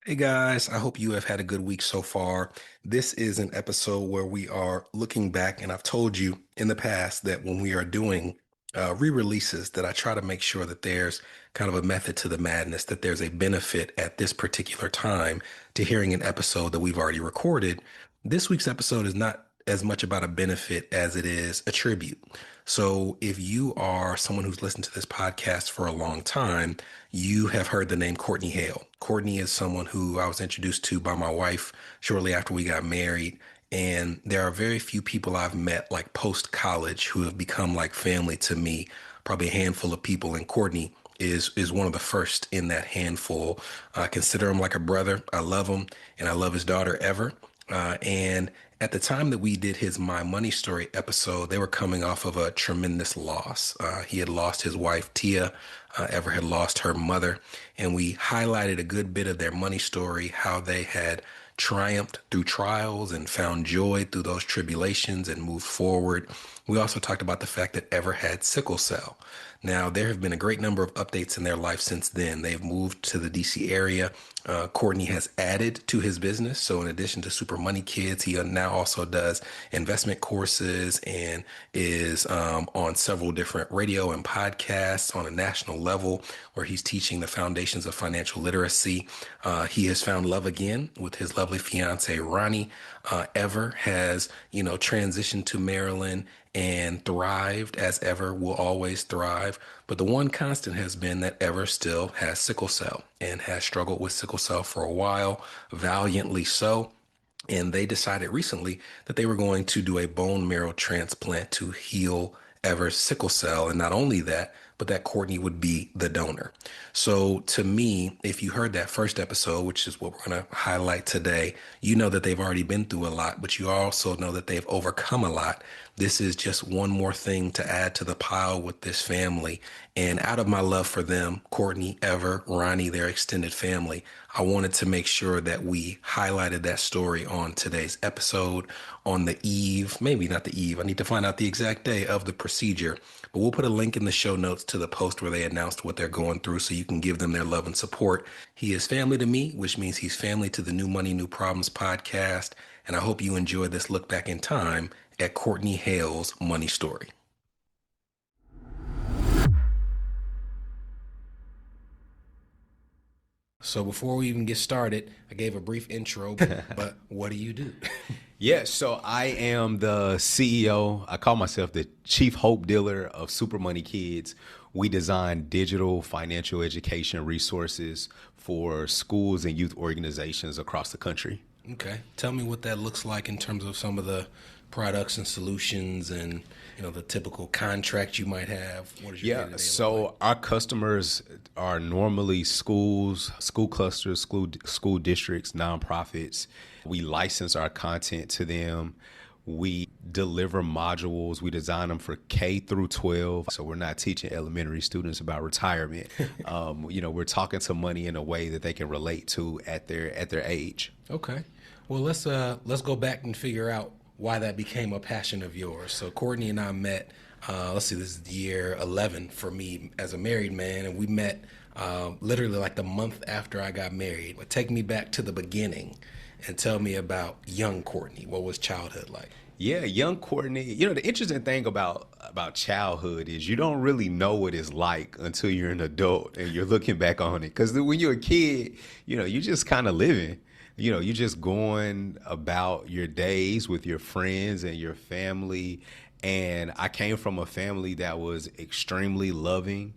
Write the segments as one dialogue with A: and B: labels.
A: Hey guys, I hope you have had a good week so far. This is an episode where we are looking back, and I've told you in the past that when we are doing re-releases, that I try to make sure that there's kind of a method to the madness, that there's a benefit at this particular time to hearing an episode that we've already recorded. This week's episode is not as much about a benefit as it is a tribute. So if you are someone who's listened to this podcast for a long time, you have heard the name Courtney Hale. Courtney is someone who I was introduced to by my wife shortly after we got married. And there are very few people I've met like post college who have become like family to me, probably a handful of people. And Courtney is one of the first in that handful. I consider him like a brother. I love him and I love his daughter Ever. And at the time that we did his My Money Story episode, they were coming off of a tremendous loss. He had lost his wife, Tia. Ever had lost her mother. And we highlighted a good bit of their money story, how they had triumphed through trials and found joy through those tribulations and moved forward. We also talked about the fact that Ever had sickle cell. Now, there have been a great number of updates in their life since then. They've moved to the DC area. Courtney has added to his business. So, in addition to Super Money Kids, he now also does investment courses and is on several different radio and podcasts on a national level where he's teaching the foundations of financial literacy. He has found love again with his lovely fiance, Ronnie. Ever has, transitioned to Maryland and thrived as Ever will always thrive. But the one constant has been that Ever still has sickle cell and has struggled with sickle cell for a while, valiantly so. And they decided recently that they were going to do a bone marrow transplant to heal Ever's sickle cell. And not only that, but that Courtney would be the donor. So to me, if you heard that first episode, which is what we're going to highlight today, you know that they've already been through a lot, but you also know that they've overcome a lot. This is just one more thing to add to the pile with this family. And out of my love for them, Courtney, Ever, Ronnie, their extended family, I wanted to make sure that we highlighted that story on today's episode on the eve, maybe not the eve, I need to find out the exact day of the procedure, but we'll put a link in the show notes to the post where they announced what they're going through so you can give them their love and support. He is family to me, which means he's family to the New Money, New Problems podcast. And I hope you enjoy this look back in time at Courtney Hale's money story. So before we even get started, I gave a brief intro, but what do you do?
B: Yeah, so I am the CEO. I call myself the chief hope dealer of Super Money Kids. We design digital financial education resources for schools and youth organizations across the country.
A: Okay. Tell me what that looks like in terms of some of the products and solutions and, the typical contract you might have. What does your
B: Yeah,
A: day-to-day look like?
B: so our customers are normally schools, school clusters, school districts, nonprofits. We license our content to them. We deliver modules. We design them for K through 12. So we're not teaching elementary students about retirement. We're talking to money in a way that they can relate to at their age.
A: Okay. Well, let's go back and figure out why that became a passion of yours. So Courtney and I met, let's see, this is year 11 for me as a married man, and we met literally like the month after I got married. But take me back to the beginning and tell me about young Courtney. What was childhood like?
B: Yeah, young Courtney. The interesting thing about childhood is you don't really know what it's like until you're an adult and you're looking back on it. Because when you're a kid, you're just kind of living. You're just going about your days with your friends and your family. And I came from a family that was extremely loving.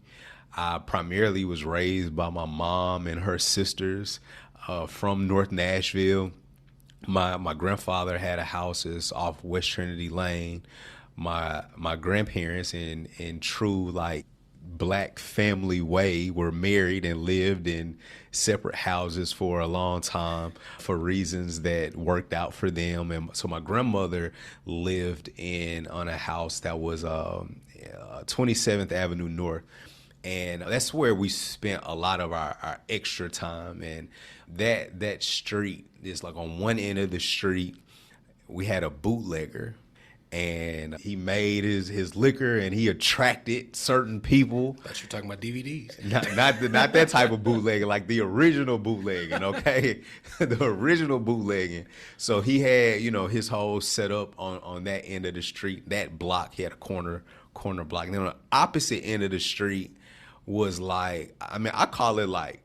B: I primarily was raised by my mom and her sisters from North Nashville. My grandfather had a house off West Trinity Lane. My grandparents in true like Black family way were married and lived in separate houses for a long time for reasons that worked out for them. And so my grandmother lived on a house that was 27th Avenue North. And that's where we spent a lot of our extra time. And that street is like on one end of the street, we had a bootlegger. and he made his liquor, and he attracted certain people.
A: I thought you were talking about DVDs.
B: Not that type of bootlegging, like the original bootlegging, okay? The original bootlegging. So he had, his whole setup on that end of the street, that block. He had a corner block. And then on the opposite end of the street was I call it like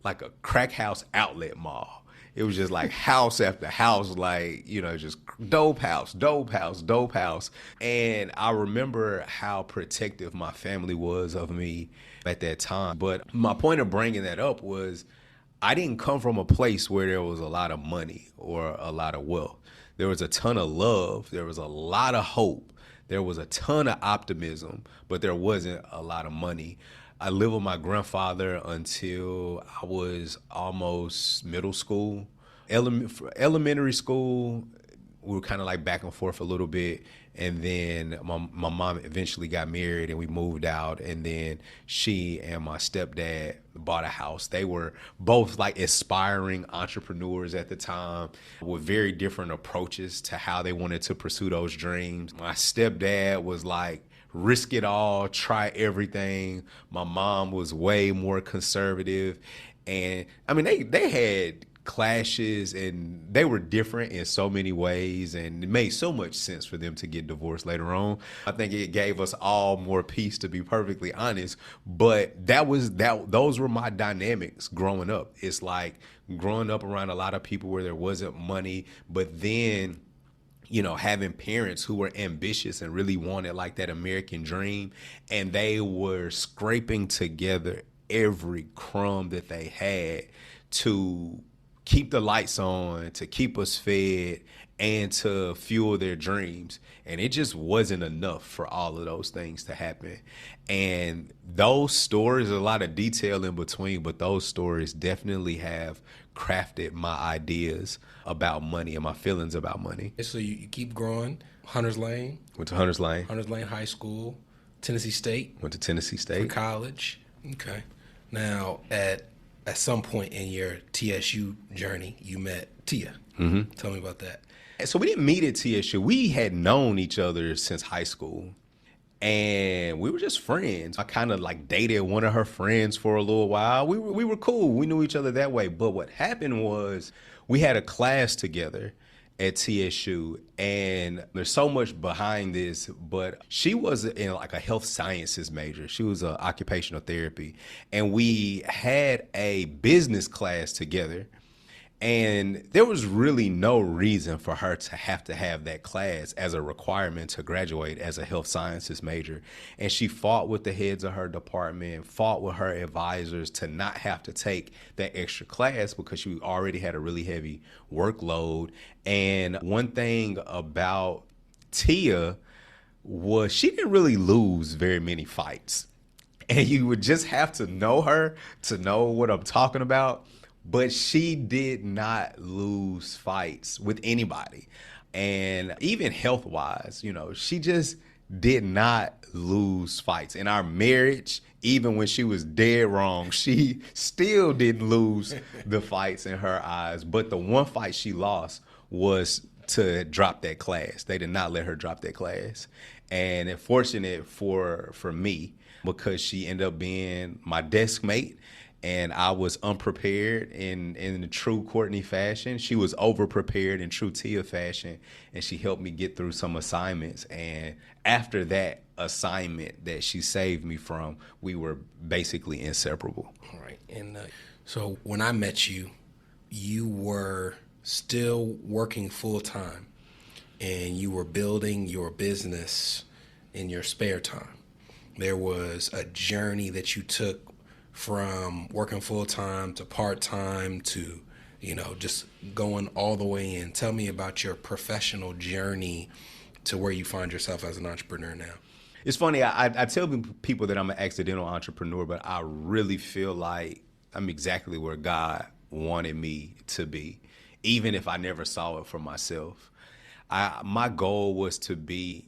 B: a crack house outlet mall. It was just like house after house, just dope house. And I remember how protective my family was of me at that time. But my point of bringing that up was I didn't come from a place where there was a lot of money or a lot of wealth. There was a ton of love. There was a lot of hope. There was a ton of optimism, but there wasn't a lot of money. I lived with my grandfather until I was almost middle school. Elementary school, we were kind of like back and forth a little bit. And then my mom eventually got married and we moved out. And then she and my stepdad bought a house. They were both like aspiring entrepreneurs at the time with very different approaches to how they wanted to pursue those dreams. My stepdad was like, risk it all, try everything. My mom was way more conservative. And I mean, they had clashes and they were different in so many ways, and it made so much sense for them to get divorced later on. I think it gave us all more peace, to be perfectly honest. But those were my dynamics growing up. It's like growing up around a lot of people where there wasn't money, but then having parents who were ambitious and really wanted like that American dream, and they were scraping together every crumb that they had to keep the lights on, to keep us fed, and to fuel their dreams. And it just wasn't enough for all of those things to happen. And those stories, a lot of detail in between, but those stories definitely have crafted my ideas about money and my feelings about money.
A: So you keep growing. Hunters Lane.
B: Went to Hunters Lane.
A: Hunters Lane High School. Tennessee State.
B: Went to Tennessee State.
A: For college. Okay. Now, at some point in your TSU journey, you met Tia. Mm-hmm. Tell me about that.
B: So we didn't meet at TSU. We had known each other since high school, and we were just friends. I kind of like dated one of her friends for a little while. We were cool. We knew each other that way. But what happened was we had a class together at TSU, and there's so much behind this, but she was in like a health sciences major. She was an occupational therapy, and we had a business class together. And there was really no reason for her to have that class as a requirement to graduate as a health sciences major. And she fought with the heads of her department, fought with her advisors to not have to take that extra class because she already had a really heavy workload. And one thing about Tia was she didn't really lose very many fights. And you would just have to know her to know what I'm talking about. But she did not lose fights with anybody. And even health-wise, she just did not lose fights. In our marriage, even when she was dead wrong, she still didn't lose the fights in her eyes. But the one fight she lost was to drop that class. They did not let her drop that class. And it's fortunate for me because she ended up being my desk mate. And I was unprepared in the true Courtney fashion. She was over-prepared in true Tia fashion, and she helped me get through some assignments. And after that assignment that she saved me from, we were basically inseparable.
A: All right. And so when I met you, you were still working full-time, and you were building your business in your spare time. There was a journey that you took from working full-time to part-time to, just going all the way in. Tell me about your professional journey to where you find yourself as an entrepreneur now.
B: It's funny. I tell people that I'm an accidental entrepreneur, but I really feel like I'm exactly where God wanted me to be, even if I never saw it for myself. My goal was to be,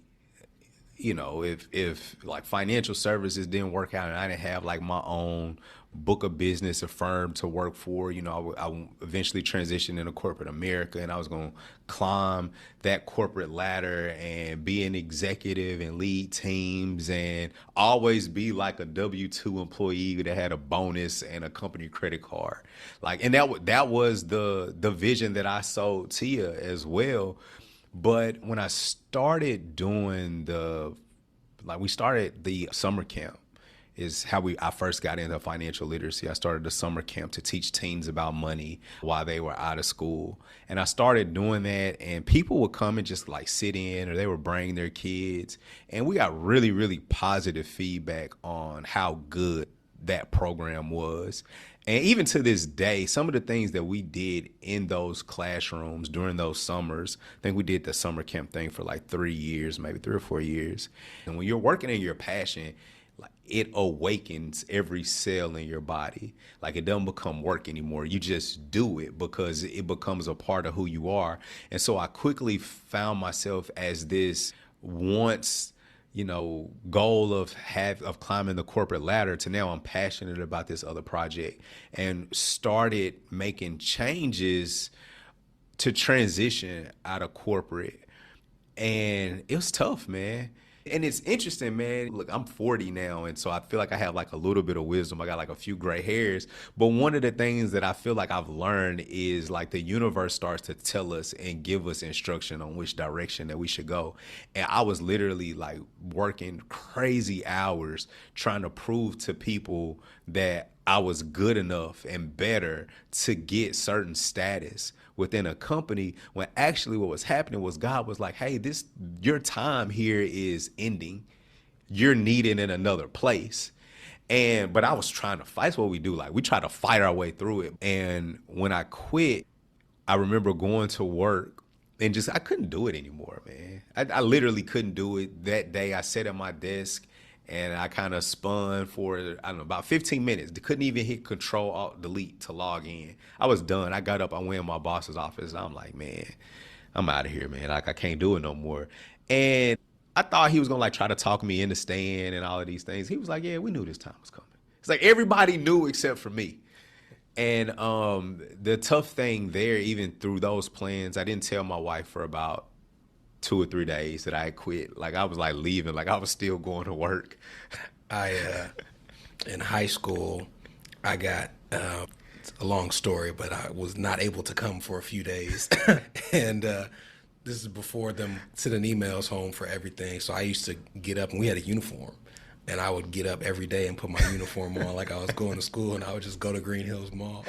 B: if like financial services didn't work out and I didn't have like my own book a business, a firm to work for. I eventually transitioned into corporate America, and I was going to climb that corporate ladder and be an executive and lead teams and always be like a W-2 employee that had a bonus and a company credit card. And that was the vision that I sold Tia as well. But when I started doing we started the summer camp, is how I first got into financial literacy. I started the summer camp to teach teens about money while they were out of school. And I started doing that, and people would come and just sit in, or they would bring their kids. And we got really, really positive feedback on how good that program was. And even to this day, some of the things that we did in those classrooms during those summers, I think we did the summer camp thing for 3 years, maybe 3 or 4 years. And when you're working in your passion, it awakens every cell in your body. It doesn't become work anymore. You just do it because it becomes a part of who you are. And so I quickly found myself as this once, goal of climbing the corporate ladder to now I'm passionate about this other project, and started making changes to transition out of corporate. And it was tough, man. And it's interesting, man. Look, I'm 40 now, and so I feel like I have a little bit of wisdom. I got a few gray hairs. But one of the things that I feel like I've learned is the universe starts to tell us and give us instruction on which direction that we should go. And I was literally working crazy hours trying to prove to people that I was good enough and better to get certain status within a company, when actually what was happening was God was like, hey, your time here is ending. You're needed in another place. But I was trying to fight. That's what we do. We try to fight our way through it. And when I quit, I remember going to work and I couldn't do it anymore, man. I literally couldn't do it. That day I sat at my desk and I kind of spun for, I don't know, about 15 minutes. Couldn't even hit Control Alt Delete to log in. I was done. I got up, I went in my boss's office, and I'm like, man, I'm out of here, man. I can't do it no more. And I thought he was going to try to talk me into staying and all of these things. He was like, yeah, we knew this time was coming. It's everybody knew except for me. And the tough thing there, even through those plans, I didn't tell my wife for about 2 or 3 days that I had quit. I was leaving, I was still going to work.
A: In high school, I got, it's a long story, but I was not able to come for a few days. And this is before them sending emails home for everything. So I used to get up, and we had a uniform. And I would get up every day and put my uniform on like I was going to school, and I would just go to Green Hills Mall.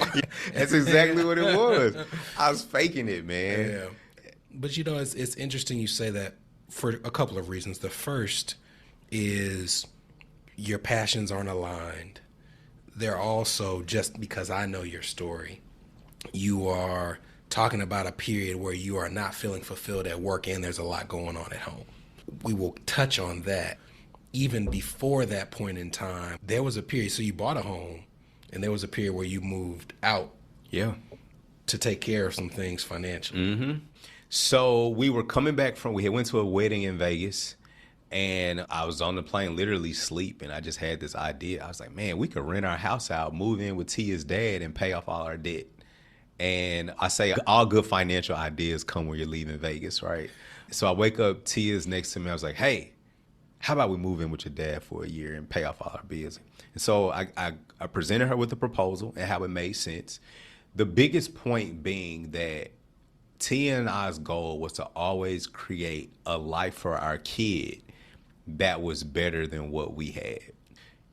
B: That's exactly what it was. I was faking it, man.
A: Yeah. But it's interesting you say that for a couple of reasons. The first is your passions aren't aligned. They're also, just because I know your story, you are talking about a period where you are not feeling fulfilled at work and there's a lot going on at home. We will touch on that. Even before that point in time, there was a period, so you bought a home, and there was a period where you moved out.
B: Yeah.
A: To take care of some things financially.
B: Mm-hmm. So we were coming back we had went to a wedding in Vegas, and I was on the plane literally sleep, and I just had this idea. I was like, man, we could rent our house out, move in with Tia's dad, and pay off all our debt. And I say all good financial ideas come when you're leaving Vegas, right? So I wake up, Tia's next to me. I was like, hey, how about we move in with your dad for a year and pay off all our bills? And so I presented her with the proposal and how it made sense. The biggest point being that Tia and I's goal was to always create a life for our kid that was better than what we had.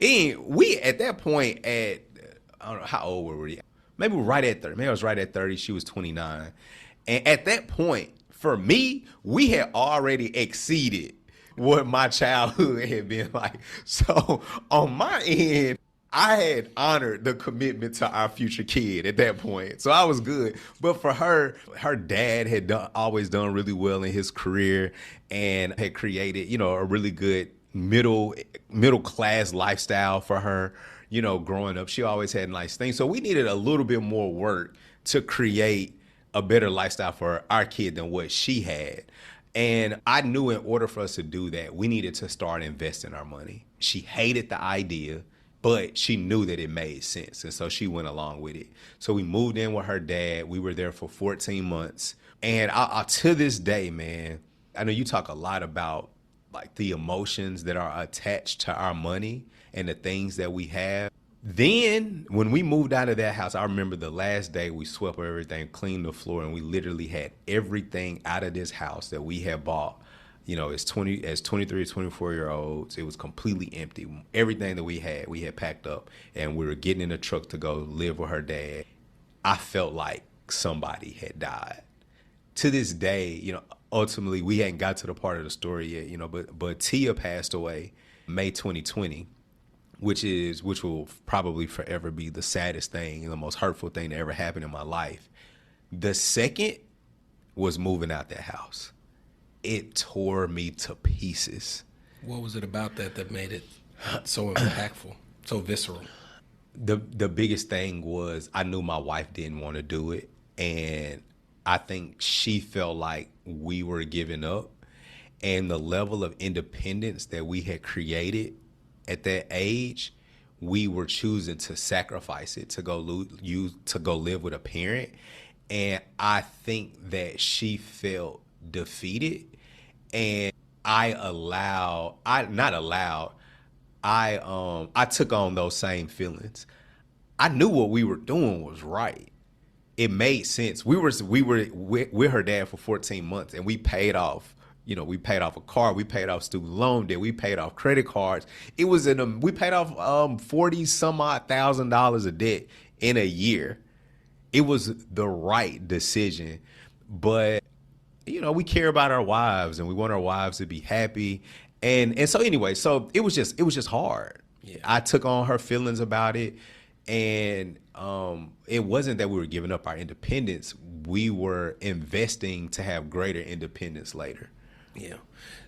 B: And we, at that point, I don't know, how old were we? Maybe right at 30. Maybe I was right at 30. She was 29. And at that point, for me, we had already exceeded what my childhood had been like. So on my end, I had honored the commitment to our future kid at that point. So I was good. But for her dad had always done really well in his career and had created, a really good middle class lifestyle for her, growing up. She always had nice things. So we needed a little bit more work to create a better lifestyle for our kid than what she had. And I knew in order for us to do that, we needed to start investing our money. She hated the idea. but she knew that it made sense. And so she went along with it. So we moved in with her dad. We were there for 14 months. And I to this day, man, I know you talk a lot about like the emotions that are attached to our money and the things that we have. Then when we moved out of that house, I remember the last day we swept everything, cleaned the floor, and we literally had everything out of this house that we had bought. You know, as 23, 24-year-olds, it was completely empty. Everything that we had packed up, and we were getting in a truck to go live with her dad. I felt like somebody had died. To this day, you know, ultimately we hadn't got to the part of the story yet, you know, but Tia passed away May 2020. Which will probably forever be the saddest thing and the most hurtful thing that ever happened in my life. The second was moving out that house. It tore me to pieces.
A: What was it about that made it so impactful, so visceral?
B: The biggest thing was I knew my wife didn't want to do it, and I think she felt like we were giving up, and the level of independence that we had created at that age, we were choosing to sacrifice it to go live with a parent. And I think that she felt defeated, and I took on those same feelings. I knew what we were doing was right. It made sense. We were with her dad for 14 months, and we paid off. You know, we paid off a car, we paid off student loan debt, we paid off credit cards. We paid off 40 some odd $1,000 of debt in a year. It was the right decision, but you know, we care about our wives and we want our wives to be happy, and so anyway, so it was just hard. Yeah. I took on her feelings about it, and it wasn't that we were giving up our independence. We were investing to have greater independence later.
A: Yeah.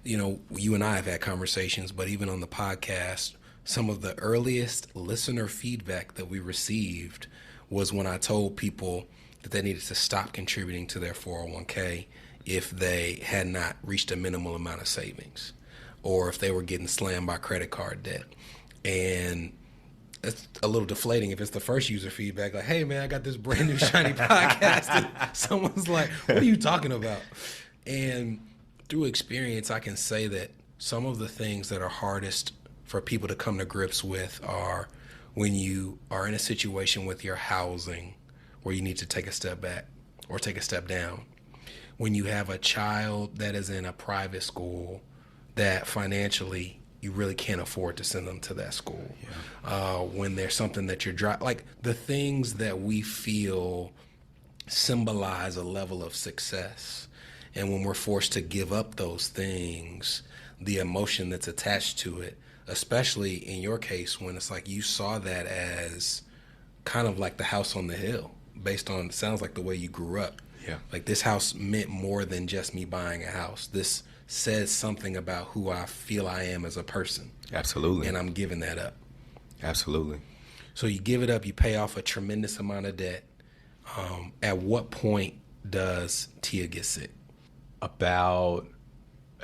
A: You know, you and I have had conversations, but even on the podcast, some of the earliest listener feedback that we received was when I told people that they needed to stop contributing to their 401k if they had not reached a minimal amount of savings, or if they were getting slammed by credit card debt. And it's a little deflating if it's the first user feedback, like, hey, man, I got this brand new shiny podcast. And someone's like, what are you talking about? And through experience, I can say that some of the things that are hardest for people to come to grips with are when you are in a situation with your housing where you need to take a step back or take a step down. When you have a child that is in a private school that financially you really can't afford to send them to that school. Yeah. When there's something that you're like the things that we feel symbolize a level of success. And when we're forced to give up those things, the emotion that's attached to it, especially in your case, when it's like you saw that as kind of like the house on the hill, based on, sounds like the way you grew up.
B: Yeah.
A: Like this house meant more than just me buying a house. This says something about who I feel I am as a person.
B: Absolutely.
A: And I'm giving that up.
B: Absolutely.
A: So you give it up, you pay off a tremendous amount of debt. At what point does Tia get sick?
B: About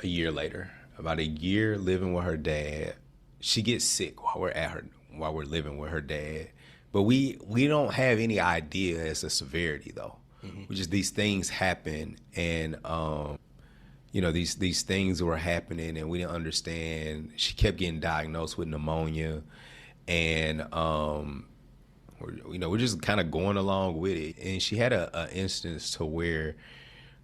B: a year later, about a year living with her dad, she gets sick while we're living with her dad. But we don't have any idea as the severity though. Mm-hmm. These things happen, and you know, these things were happening, and we didn't understand. She kept getting diagnosed with pneumonia, and we're just kind of going along with it. And she had a instance to where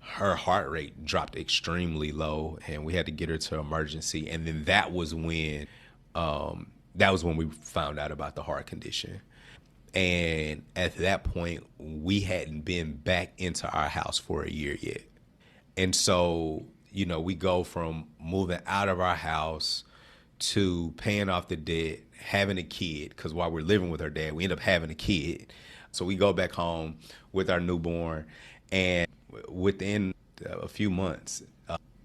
B: her heart rate dropped extremely low, and we had to get her to emergency. And then that was when we found out about the heart condition. And at that point, we hadn't been back into our house for a year yet. And so, you know, we go from moving out of our house to paying off the debt, having a kid, because while we're living with her dad, we end up having a kid. So we go back home with our newborn, and within a few months,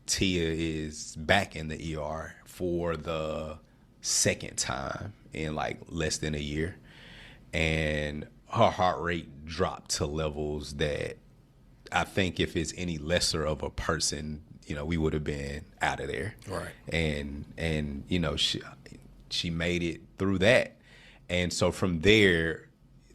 B: Tia is back in the ER for the second time in like less than a year. And her heart rate dropped to levels that I think if it's any lesser of a person, you know, we would have been out of there.
A: Right.
B: And you know, she made it through that. And so from there,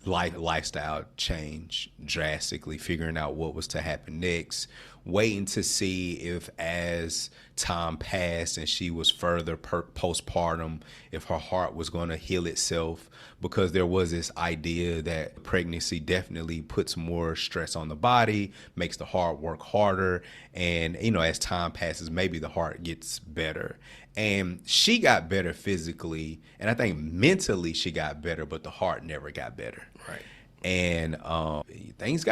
B: lifestyle changed drastically, figuring out what was to happen next, waiting to see if as time passed and she was further postpartum, if her heart was going to heal itself, because there was this idea that pregnancy definitely puts more stress on the body, makes the heart work harder. And, as time passes, maybe the heart gets better. And she got better physically, and I think mentally she got better, but the heart never got better.
A: Right.
B: And things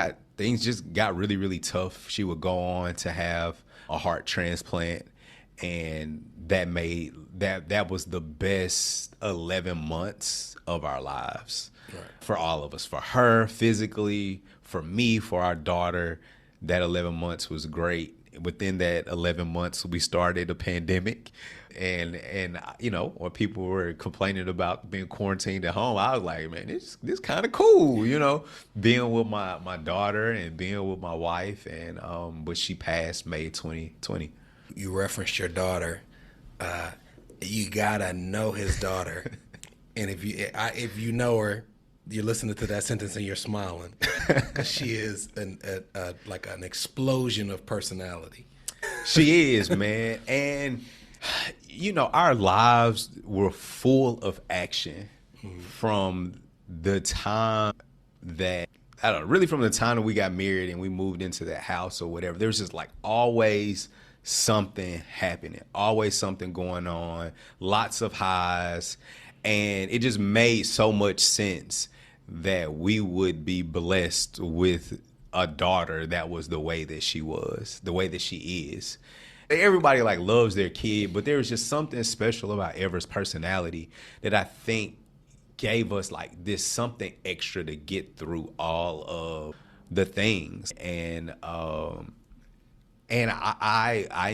B: just got really, really tough. She would go on to have a heart transplant, and that was the best 11 months of our lives. Right. For all of us, for her physically, for me, for our daughter. That 11 months was great. Within that 11 months, we started a pandemic. And when people were complaining about being quarantined at home, I was like, man, this kind of cool, being with my daughter and being with my wife. And but she passed May 2020.
A: You referenced your daughter. You gotta know his daughter, and if you know her, you're listening to that sentence and you're smiling, because she is like an explosion of personality.
B: She is, man. And our lives were full of action from the time that, I don't know, really from the time that we got married and we moved into that house or whatever. There's just like always something happening, always something going on, lots of highs. And it just made so much sense that we would be blessed with a daughter that was the way that she was, the way that she is. Everybody like loves their kid, but there was just something special about Ever's personality that I think gave us like this something extra to get through all of the things. And I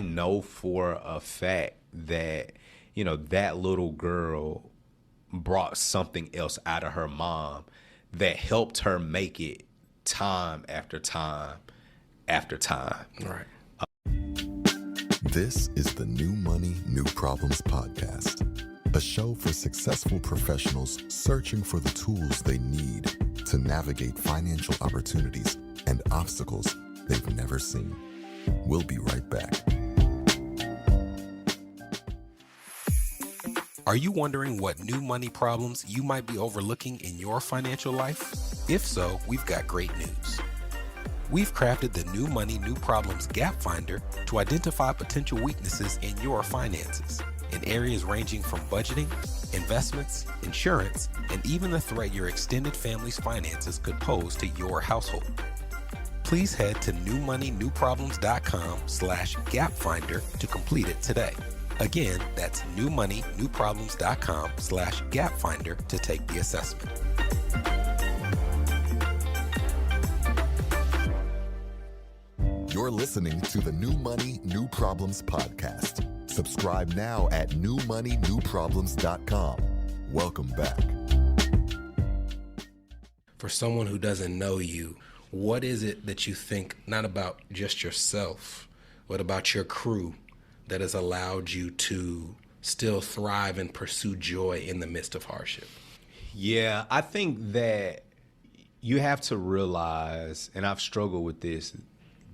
B: know for a fact that, that little girl brought something else out of her mom that helped her make it time after time after time.
A: Right.
C: This is the New Money, New Problems podcast, a show for successful professionals searching for the tools they need to navigate financial opportunities and obstacles they've never seen. We'll be right back.
A: Are you wondering what new money problems you might be overlooking in your financial life? If so, we've got great news. We've crafted the New Money, New Problems Gap Finder to identify potential weaknesses in your finances in areas ranging from budgeting, investments, insurance, and even the threat your extended family's finances could pose to your household. Please head to newmoneynewproblems.com/gapfinder to complete it today. Again, that's newmoneynewproblems.com/gapfinder to take the assessment.
C: You're listening to the New Money, New Problems podcast. Subscribe now at newmoneynewproblems.com. Welcome back.
A: For someone who doesn't know you, what is it that you think, not about just yourself, but about your crew, that has allowed you to still thrive and pursue joy in the midst of hardship?
B: Yeah, I think that you have to realize, and I've struggled with this,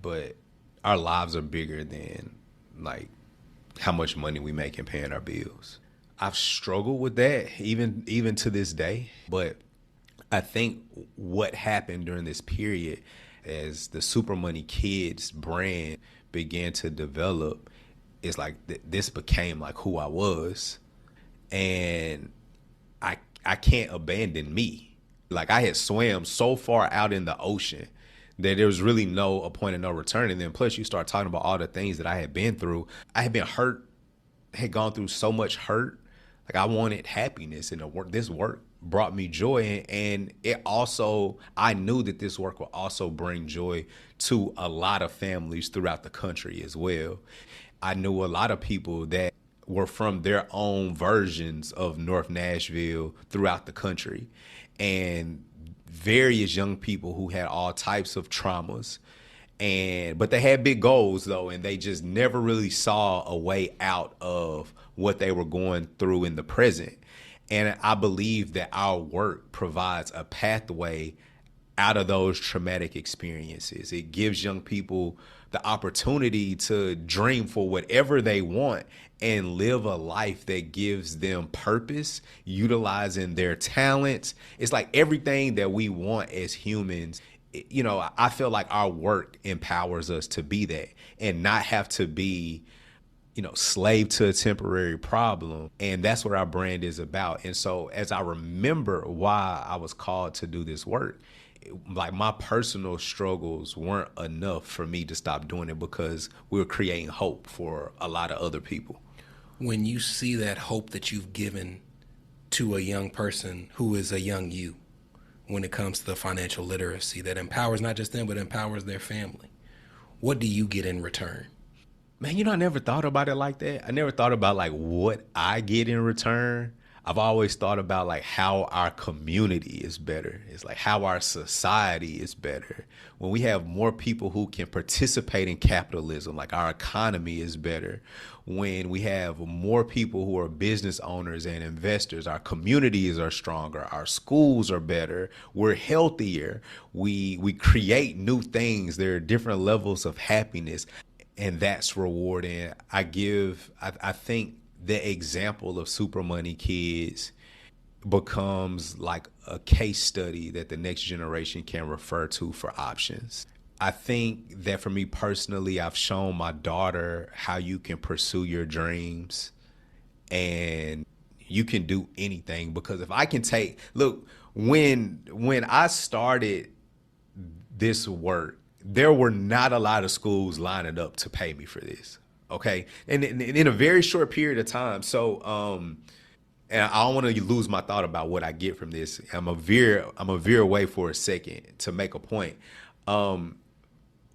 B: but our lives are bigger than like how much money we make in paying our bills. I've struggled with that even to this day, but I think what happened during this period as the Super Money Kids brand began to develop is like this became like who I was, and I can't abandon me. Like I had swam so far out in the ocean that there was really a point of no return. And then plus you start talking about all the things that I had been through. I had been hurt, had gone through so much hurt. Like I wanted happiness, and this work brought me joy. And it also, I knew that this work would also bring joy to a lot of families throughout the country as well. I knew a lot of people that were from their own versions of North Nashville throughout the country, and various young people who had all types of traumas, but they had big goals though, and they just never really saw a way out of what they were going through in the present. And I believe that our work provides a pathway out of those traumatic experiences. It gives young people the opportunity to dream for whatever they want and live a life that gives them purpose, utilizing their talents. It's like everything that we want as humans. You know, I feel like our work empowers us to be that and not have to be, you know, slave to a temporary problem. And that's what our brand is about. And so as I remember why I was called to do this work, like my personal struggles weren't enough for me to stop doing it because we were creating hope for a lot of other people.
A: When you see that hope that you've given to a young person who is a young you, when it comes to the financial literacy that empowers not just them, but empowers their family, what do you get in return?
B: Man, you know, I never thought about it like that. I never thought about like what I get in return. I've always thought about like how our community is better. It's like how our society is better. When we have more people who can participate in capitalism, like our economy is better. When we have more people who are business owners and investors, our communities are stronger, our schools are better, we're healthier, we create new things. There are different levels of happiness, and that's rewarding. I think the example of Super Money Kids becomes like a case study that the next generation can refer to for options. I think that for me personally, I've shown my daughter how you can pursue your dreams and you can do anything. Because if I can look, when I started this work, there were not a lot of schools lining up to pay me for this. Okay. And in a very short period of time. So, and I don't want to lose my thought about what I get from this. I'm a veer away for a second to make a point.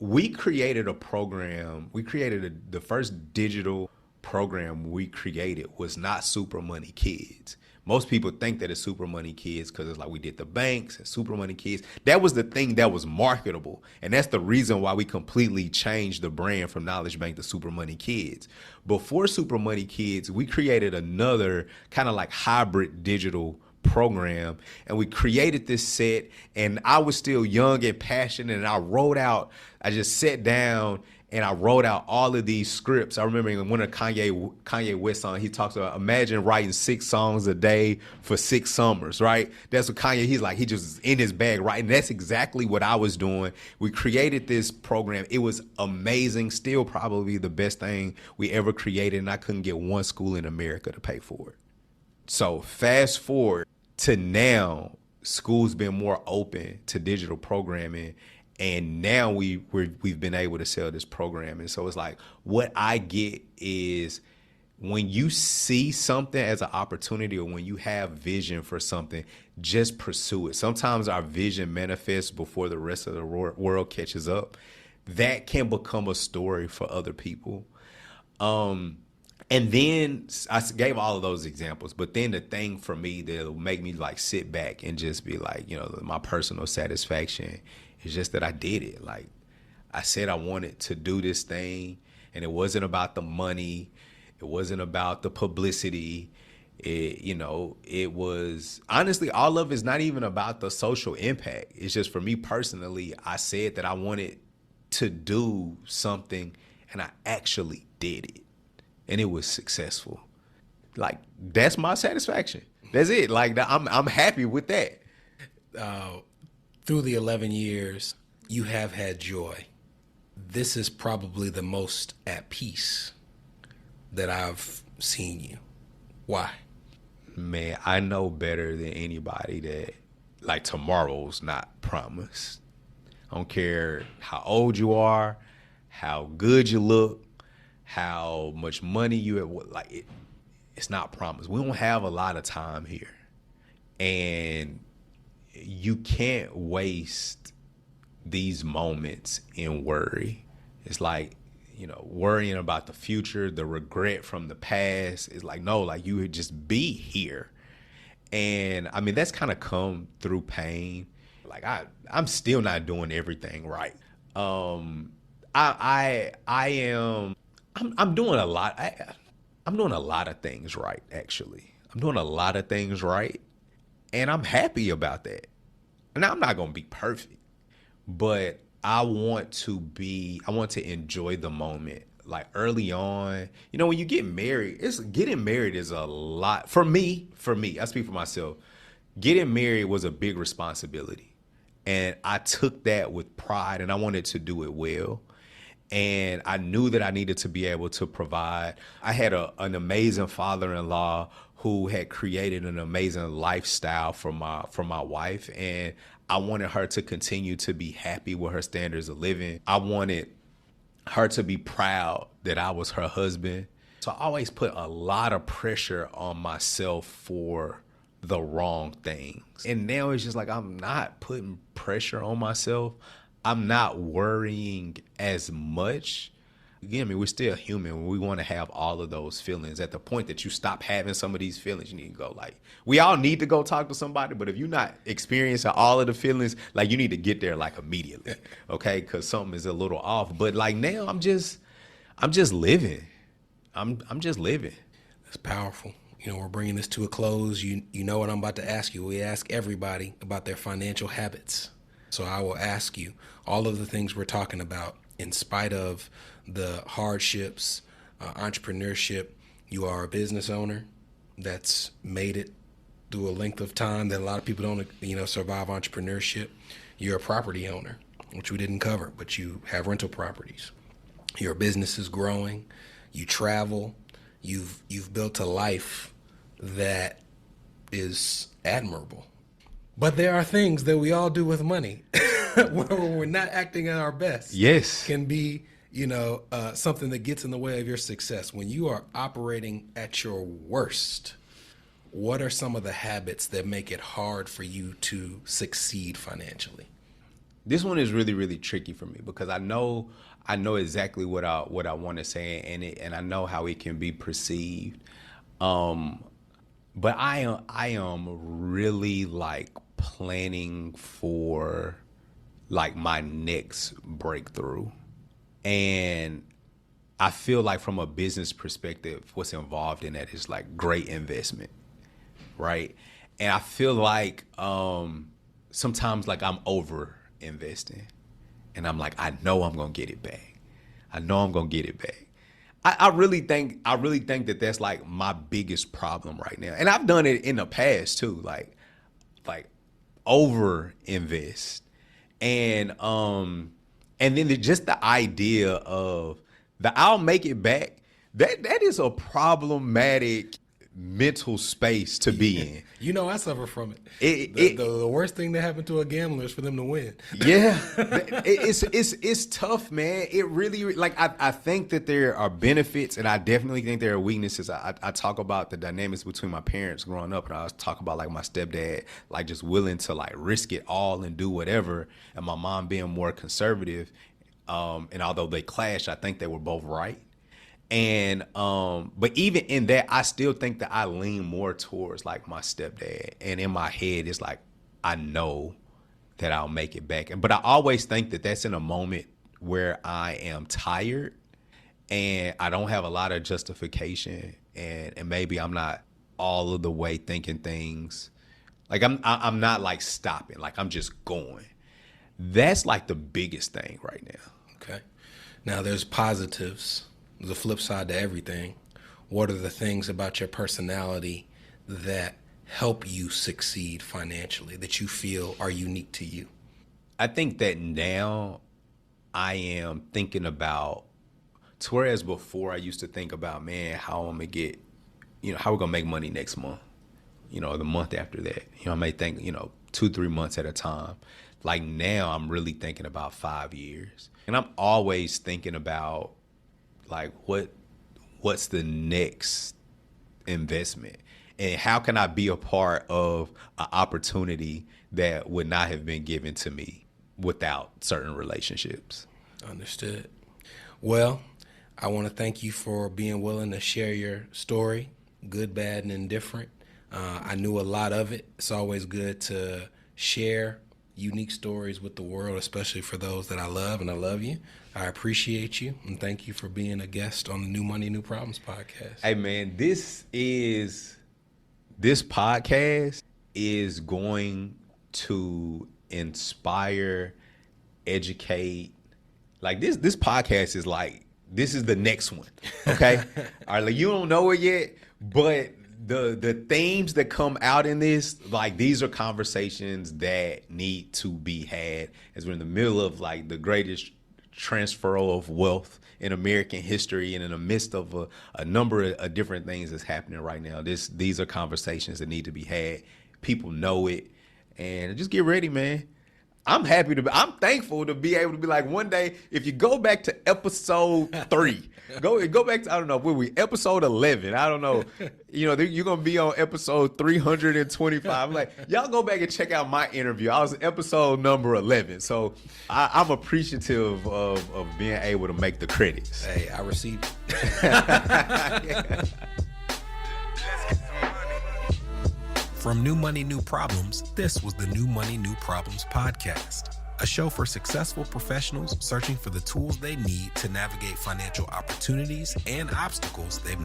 B: We created a program. The first digital program we created was not Super Money Kids. Most people think that it's Super Money Kids because it's like we did the banks and Super Money Kids. That was the thing that was marketable. And that's the reason why we completely changed the brand from Knowledge Bank to Super Money Kids. Before Super Money Kids, we created another kind of like hybrid digital program. And we created this set, and I was still young and passionate. And I just sat down and I wrote out all of these scripts. I remember in one of Kanye West songs, he talks about imagine writing 6 songs a day for 6 summers, right? That's what Kanye, he just in his bag writing. That's exactly what I was doing. We created this program. It was amazing, still probably the best thing we ever created, and I couldn't get one school in America to pay for it. So fast forward to now, schools been more open to digital programming. And now we've been able to sell this program. And so it's like what I get is when you see something as an opportunity or when you have vision for something, just pursue it. Sometimes our vision manifests before the rest of the world catches up. That can become a story for other people. And then I gave all of those examples, but then the thing for me that'll make me like sit back and just be like, you know, my personal satisfaction is just that I did it. Like I said, I wanted to do this thing, and it wasn't about the money. It wasn't about the publicity. It was honestly, all of it's not even about the social impact. It's just for me personally, I said that I wanted to do something, and I actually did it, and it was successful. Like that's my satisfaction. That's it. Like I'm happy with that.
A: Through the 11 years, you have had joy. This is probably the most at peace that I've seen you. Why?
B: Man, I know better than anybody that like tomorrow's not promised. I don't care how old you are, how good you look, how much money you have. Like it's not promised. We don't have a lot of time here. And you can't waste these moments in worry. It's like, worrying about the future, the regret from the past. It's like, no, like you would just be here. And I mean, that's kind of come through pain. Like I'm still not doing everything right. I'm doing a lot. I'm doing a lot of things right, actually. I'm doing a lot of things right, and I'm happy about that. And I'm not going to be perfect, but I want to enjoy the moment. Like early on, when you get married, getting married is a lot for me. I speak for myself. Getting married was a big responsibility, and I took that with pride, and I wanted to do it well. And I knew that I needed to be able to provide. I had an amazing father-in-law who had created an amazing lifestyle for my wife, and I wanted her to continue to be happy with her standards of living. I wanted her to be proud that I was her husband. So I always put a lot of pressure on myself for the wrong things. And now it's just like I'm not putting pressure on myself. I'm not worrying as much. Again, I mean, we're still human. We want to have all of those feelings. At the point that you stop having some of these feelings, you need to go we all need to go talk to somebody, but if you're not experiencing all of the feelings, you need to get there immediately, okay? Because something is a little off. But now I'm just living. I'm just living.
A: That's powerful. We're bringing this to a close. You know what I'm about to ask you. We ask everybody about their financial habits. So I will ask you all of the things we're talking about. In spite of the hardships, entrepreneurship, you are a business owner that's made it through a length of time that a lot of people don't, survive entrepreneurship. You're a property owner, which we didn't cover, but you have rental properties. Your business is growing. You travel. You've built a life that is admirable. But there are things that we all do with money where we're not acting at our best.
B: Yes.
A: Can be, something that gets in the way of your success. When you are operating at your worst, what are some of the habits that make it hard for you to succeed financially?
B: This one is really, really tricky for me because I know exactly what I want to say, and I know how it can be perceived. But I am really planning for my next breakthrough. And I feel like from a business perspective, what's involved in that is great investment, right? And I feel sometimes I'm over investing, and I'm I know I'm gonna get it back. I really think that that's my biggest problem right now. And I've done it in the past too, over invest. And then just the idea of I'll make it back, that is a problematic mental space to be in.
A: I suffer from it. The worst thing that happened to a gambler is for them to win.
B: Yeah, it's tough, man. It really I think that there are benefits, and I definitely think there are weaknesses. I talk about the dynamics between my parents growing up, and I talk about my stepdad just willing to risk it all and do whatever, and my mom being more conservative. And although they clashed, I think they were both right. And but even in that, I still think that I lean more towards my stepdad. And in my head, it's I know that I'll make it back. But I always think that that's in a moment where I am tired and I don't have a lot of justification, and maybe I'm not all of the way thinking things. I'm not stopping. I'm just going. That's the biggest thing right now.
A: Okay. Now there's positives. The flip side to everything. What are the things about your personality that help you succeed financially, that you feel are unique to you?
B: I think that now I am thinking about, to whereas before I used to think about, man, how I'm going to get, how we're going to make money next month, the month after that. I may think, 2-3 months at a time. Now I'm really thinking about 5 years. And I'm always thinking about, what's the next investment, and how can I be a part of an opportunity that would not have been given to me without certain relationships.
A: Understood. Well, I want to thank you for being willing to share your story, good, bad, and indifferent. I knew a lot of it. It's always good to share unique stories with the world, especially for those that I love, and I love you. I appreciate you, and thank you for being a guest on the New Money, New Problems podcast.
B: Hey, man, this is this podcast is going to inspire, educate. Like this podcast is like, this is the next one. Okay. All right. Like you don't know it yet, but the themes that come out in this, like these are conversations that need to be had as we're in the middle of like the greatest transfer of wealth in American history, and in the midst of a number of different things that's happening right now. These are conversations that need to be had. People know it, and just get ready, man. I'm thankful to be able to be like, one day, if you go back to episode 3, go back to, I don't know, where we, episode 11, I don't know, you're going to be on episode 325. I'm like, y'all go back and check out my interview. I was episode number 11. So I'm appreciative of being able to make the credits.
A: Hey, I received it.
B: Yeah.
A: From New Money, New Problems, this was the New Money, New Problems podcast, a show for successful professionals searching for the tools they need to navigate financial opportunities and obstacles they've